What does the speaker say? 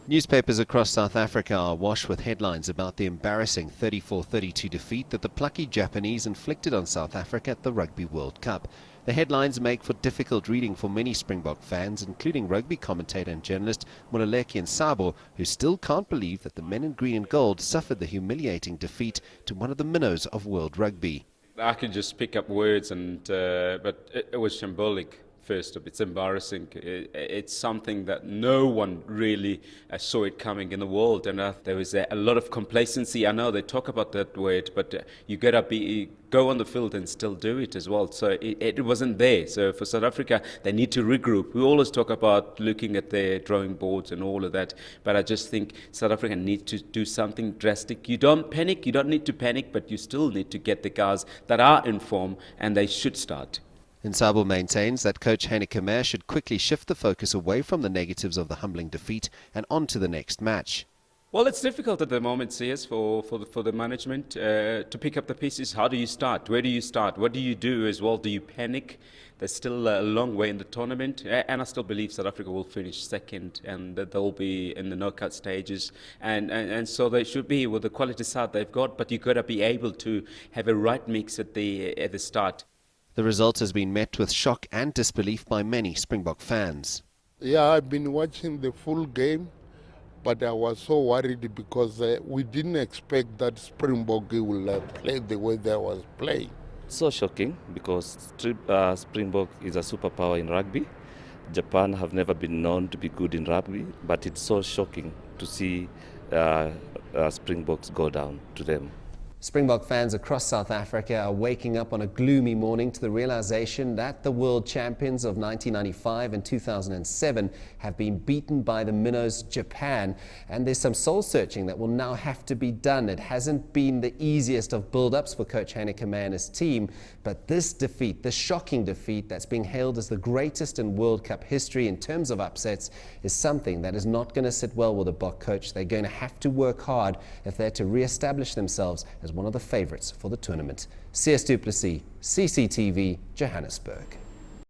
Newspapers across South Africa are awash with headlines about the embarrassing 34-32 defeat that the plucky Japanese inflicted on South Africa at the Rugby World Cup. The headlines make for difficult reading for many Springbok fans, including rugby commentator and journalist Mololeki Nsabo, who still can't believe that the men in green and gold suffered the humiliating defeat to one of the minnows of world rugby. I could just pick up words, but it was symbolic. First up, it's embarrassing. It's something that no one really saw it coming in the world, and there was a lot of complacency. I know they talk about that word, but you gotta go on the field and still do it as well. So it wasn't there. So for South Africa, they need to regroup. We always talk about looking at their drawing boards and all of that, but I just think South Africa needs to do something drastic. You don't panic. You don't need to panic, but you still need to get the guys that are in form, and they should start. Nsabo maintains that coach Heineke Meyer should quickly shift the focus away from the negatives of the humbling defeat and on to the next match. Well, it's difficult at the moment, CS, for the management to pick up the pieces. How do you start? Where do you start? What do you do as well? Do you panic? There's still a long way in the tournament, and I still believe South Africa will finish second, and that they'll be in the knockout stages, and so they should be with the quality side they've got. But you've got to be able to have a right mix at the start. The result has been met with shock and disbelief by many Springbok fans. Yeah, I've been watching the full game, but I was so worried because we didn't expect that Springbok will play the way they was playing. So shocking because Springbok is a superpower in rugby. Japan have never been known to be good in rugby, but it's so shocking to see Springboks go down to them. Springbok fans across South Africa are waking up on a gloomy morning to the realization that the world champions of 1995 and 2007 have been beaten by the minnows Japan, and there's some soul searching that will now have to be done. It hasn't been the easiest of build-ups for coach Heineke Meyer and his team, but this defeat, this shocking defeat that's being hailed as the greatest in World Cup history in terms of upsets, is something that is not going to sit well with the Bok coach. They're going to have to work hard if they're to re-establish themselves as one of the favorites for the tournament. CS Du Plessis, CCTV, Johannesburg.